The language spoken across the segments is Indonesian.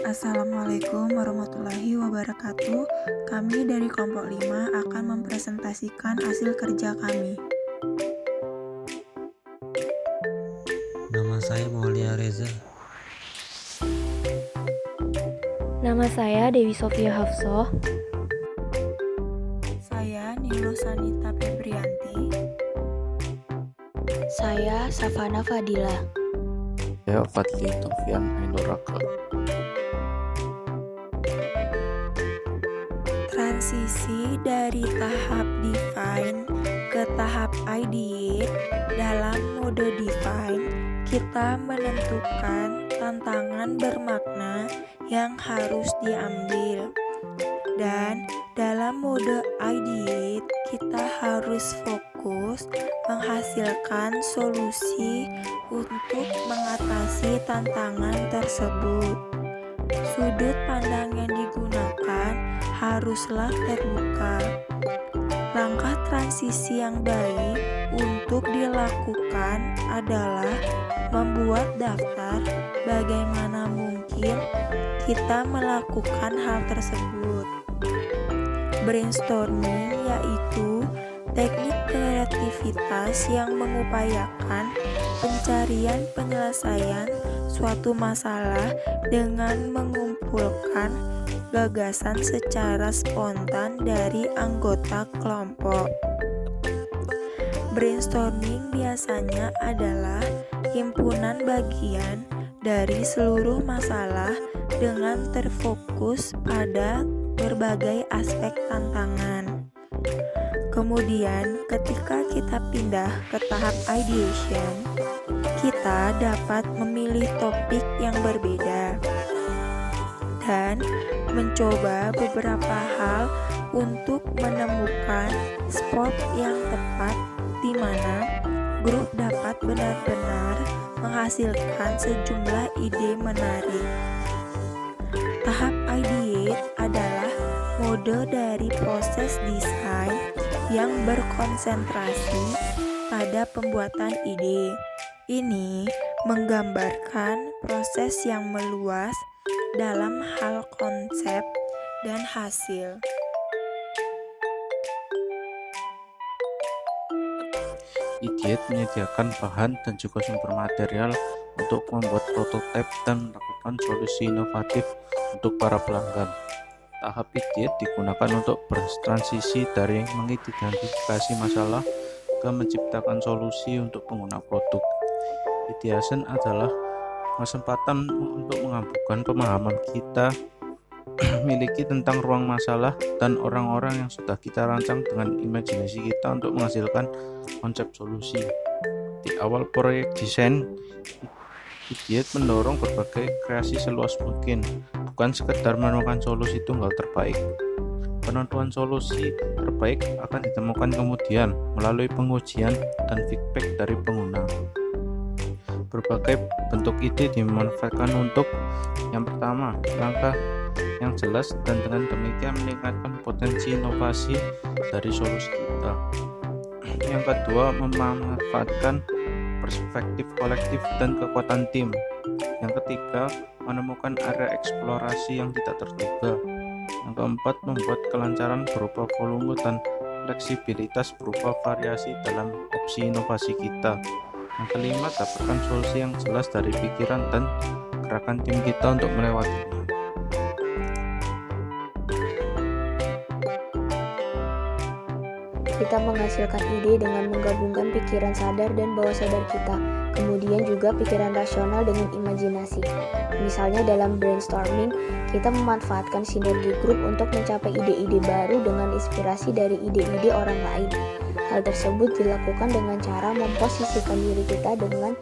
Assalamualaikum warahmatullahi wabarakatuh. Kami dari kelompok 5 akan mempresentasikan hasil kerja kami. Nama saya Maulia Reza. Nama saya Dewi Sofia Hafsoh. Saya Nilo Sanita Febrianti. Saya Safana Fadila. Saya Fadli Tofian Ainuraka. Transisi dari tahap define ke tahap ideate. Dalam mode define, kita menentukan tantangan bermakna yang harus diambil. Dan dalam mode ideate, kita harus fokus menghasilkan solusi untuk mengatasi tantangan tersebut. Sudut pandang yang digunakan haruslah terbuka. Langkah transisi yang baik untuk dilakukan adalah membuat daftar bagaimana mungkin kita melakukan hal tersebut. Brainstorming yaitu teknik kreativitas yang mengupayakan pencarian penyelesaian suatu masalah dengan mengumpulkan gagasan secara spontan dari anggota kelompok. Brainstorming biasanya adalah himpunan bagian dari seluruh masalah dengan terfokus pada berbagai aspek tantangan. Kemudian, ketika kita pindah ke tahap ideation, kita dapat memilih topik yang berbeda dan mencoba beberapa hal untuk menemukan spot yang tepat di mana grup dapat benar-benar menghasilkan sejumlah ide menarik. Tahap ideate adalah mode dari proses desain yang berkonsentrasi pada pembuatan ide. Ini menggambarkan proses yang meluas dalam hal konsep dan hasil. Ideate menyediakan bahan dan juga sumber material untuk membuat prototipe dan melakukan solusi inovatif untuk para pelanggan. Tahap ideate digunakan untuk bertransisi dari mengidentifikasi masalah ke menciptakan solusi untuk pengguna produk. Ideation adalah kesempatan untuk menggabungkan pemahaman kita miliki tentang ruang masalah dan orang-orang yang sudah kita rancang dengan imajinasi kita untuk menghasilkan konsep solusi. Di awal proyek desain, ideate mendorong berbagai kreasi seluas mungkin, bukan sekedar menemukan solusi tunggal terbaik. Penentuan solusi terbaik akan ditemukan kemudian melalui pengujian dan feedback dari pengguna. Berbagai bentuk ide dimanfaatkan untuk yang pertama, langkah yang jelas dan dengan demikian meningkatkan potensi inovasi dari solusi kita. Yang kedua, memanfaatkan perspektif kolektif dan kekuatan tim. Yang ketiga, menemukan area eksplorasi yang tidak terduga. Yang keempat, membuat kelancaran berupa volume dan fleksibilitas berupa variasi dalam opsi inovasi kita. Yang kelima, dapatkan solusi yang jelas dari pikiran dan gerakan tim kita untuk melewatinya. Kita menghasilkan ide dengan menggabungkan pikiran sadar dan bawah sadar kita, kemudian juga pikiran rasional dengan imajinasi. Misalnya dalam brainstorming, kita memanfaatkan sinergi grup untuk mencapai ide-ide baru dengan inspirasi dari ide-ide orang lain. Hal tersebut dilakukan dengan cara memposisikan diri kita dengan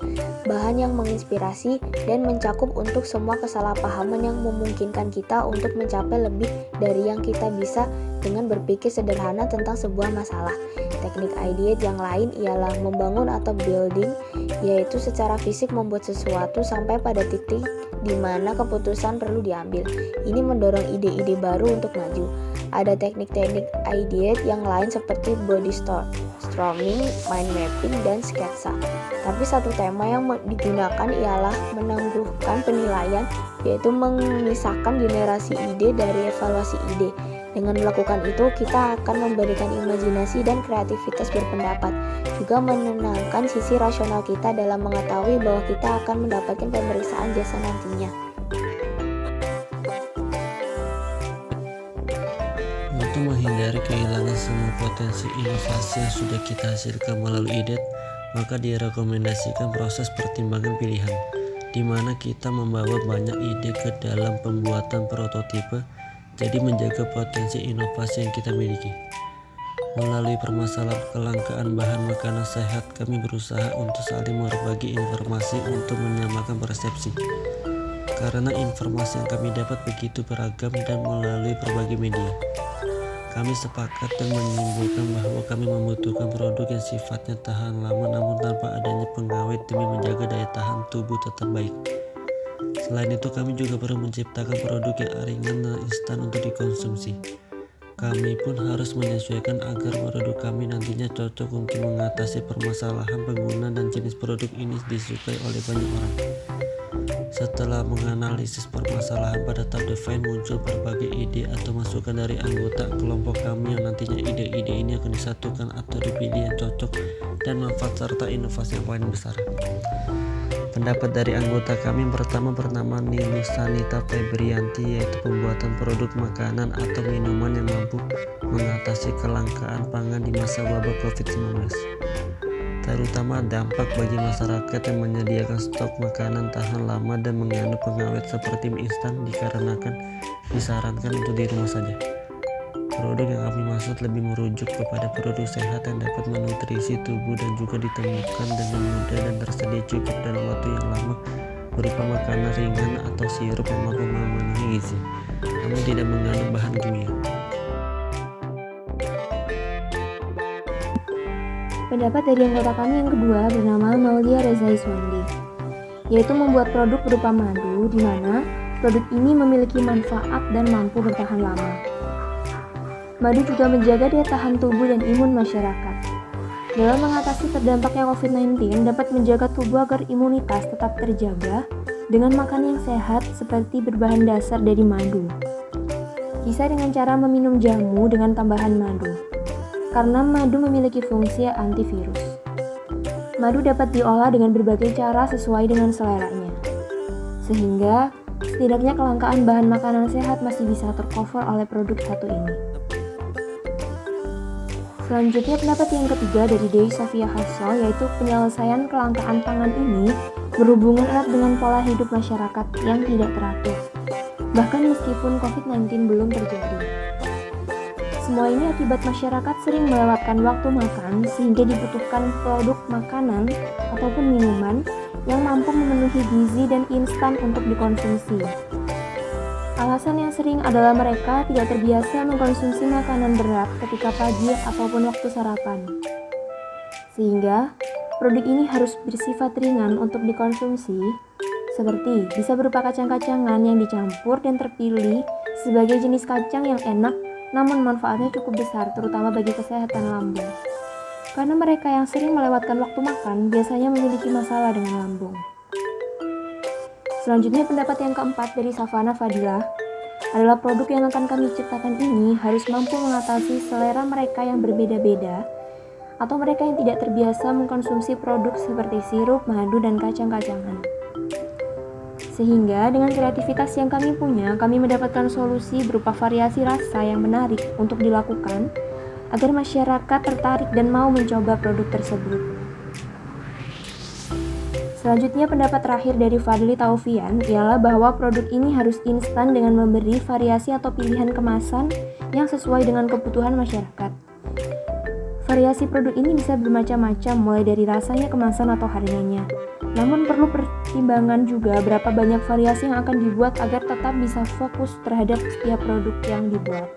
bahan yang menginspirasi dan mencakup untuk semua kesalahpahaman yang memungkinkan kita untuk mencapai lebih dari yang kita bisa dengan berpikir sederhana tentang sebuah masalah. Teknik ideate yang lain ialah membangun atau building, yaitu secara fisik membuat sesuatu sampai pada titik di mana keputusan perlu diambil. Ini mendorong ide-ide baru untuk maju. Ada teknik-teknik ideate yang lain seperti body storming, mind mapping, dan sketsa. Tapi satu tema yang digunakan ialah menangguhkan penilaian, yaitu memisahkan generasi ide dari evaluasi ide. Dengan melakukan itu, kita akan memberikan imajinasi dan kreativitas berpendapat, juga menenangkan sisi rasional kita dalam mengetahui bahwa kita akan mendapatkan pemeriksaan jasa nantinya. Untuk menghindari kehilangan semua potensi inovasi yang sudah kita hasilkan melalui IDET, maka direkomendasikan proses pertimbangan pilihan, di mana kita membawa banyak ide ke dalam pembuatan prototipe, jadi menjaga potensi inovasi yang kita miliki. Melalui permasalahan kelangkaan bahan makanan sehat, kami berusaha untuk saling berbagi informasi untuk menyamakan persepsi. Karena informasi yang kami dapat begitu beragam dan melalui berbagai media, kami sepakat dan menyimpulkan bahwa kami membutuhkan produk yang sifatnya tahan lama namun tanpa adanya pengawet demi menjaga daya tahan tubuh tetap baik. Selain itu, kami juga perlu menciptakan produk yang ringan dan instan untuk dikonsumsi. Kami pun harus menyesuaikan agar produk kami nantinya cocok untuk mengatasi permasalahan pengguna dan jenis produk ini disukai oleh banyak orang. Setelah menganalisis permasalahan pada tahap define, muncul berbagai ide atau masukan dari anggota kelompok kami yang nantinya ide-ide ini akan disatukan atau dipilih yang cocok dan manfaat serta inovasi yang paling besar. Pendapat dari anggota kami yang pertama bernama Nilusanita Febrianti, yaitu pembuatan produk makanan atau minuman yang mampu mengatasi kelangkaan pangan di masa wabah COVID-19, terutama dampak bagi masyarakat yang menyediakan stok makanan tahan lama dan mengandung pengawet seperti mie instan dikarenakan disarankan untuk di rumah saja. Produk yang kami maksud lebih merujuk kepada produk sehat yang dapat menutrisi tubuh dan juga ditemukan dengan mudah dan tersedia cukup dalam waktu yang lama, berupa makanan ringan atau sirup yang mampu memenuhi gizi, namun tidak mengandung bahan kimia. Pendapat dari anggota kami yang kedua bernama Maulia Reza Iswandi, yaitu membuat produk berupa madu, di mana produk ini memiliki manfaat dan mampu bertahan lama. Madu juga menjaga daya tahan tubuh dan imun masyarakat. Dalam mengatasi terdampaknya COVID-19, dapat menjaga tubuh agar imunitas tetap terjaga dengan makan yang sehat seperti berbahan dasar dari madu. Bisa dengan cara meminum jamu dengan tambahan madu, karena madu memiliki fungsi antivirus. Madu dapat diolah dengan berbagai cara sesuai dengan seleranya, sehingga setidaknya kelangkaan bahan makanan sehat masih bisa tercover oleh produk satu ini. Selanjutnya, pendapat yang ketiga dari Dewi Sofia Hassol, yaitu penyelesaian kelangkaan pangan ini berhubungan erat dengan pola hidup masyarakat yang tidak teratur, bahkan meskipun COVID-19 belum terjadi. Semua ini akibat masyarakat sering melewatkan waktu makan sehingga dibutuhkan produk makanan ataupun minuman yang mampu memenuhi gizi dan instan untuk dikonsumsi. Alasan yang sering adalah mereka tidak terbiasa mengkonsumsi makanan berat ketika pagi ataupun waktu sarapan. Sehingga, produk ini harus bersifat ringan untuk dikonsumsi, seperti bisa berupa kacang-kacangan yang dicampur dan terpilih sebagai jenis kacang yang enak, namun manfaatnya cukup besar, terutama bagi kesehatan lambung. Karena mereka yang sering melewatkan waktu makan biasanya memiliki masalah dengan lambung. Selanjutnya, pendapat yang keempat dari Savana Fadilah adalah produk yang akan kami ciptakan ini harus mampu mengatasi selera mereka yang berbeda-beda atau mereka yang tidak terbiasa mengkonsumsi produk seperti sirup, madu, dan kacang-kacangan. Sehingga dengan kreativitas yang kami punya, kami mendapatkan solusi berupa variasi rasa yang menarik untuk dilakukan agar masyarakat tertarik dan mau mencoba produk tersebut. Selanjutnya, pendapat terakhir dari Fadli Taufian ialah bahwa produk ini harus instan dengan memberi variasi atau pilihan kemasan yang sesuai dengan kebutuhan masyarakat. Variasi produk ini bisa bermacam-macam, mulai dari rasanya, kemasan, atau harganya. Namun perlu pertimbangan juga berapa banyak variasi yang akan dibuat agar tetap bisa fokus terhadap setiap produk yang dibuat.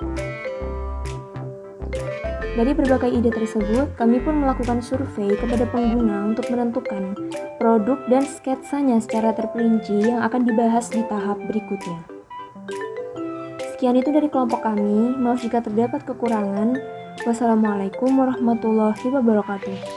Dari berbagai ide tersebut, kami pun melakukan survei kepada pengguna untuk menentukan produk dan sketsanya secara terperinci yang akan dibahas di tahap berikutnya. Sekian itu dari kelompok kami, maaf jika terdapat kekurangan. Wassalamualaikum warahmatullahi wabarakatuh.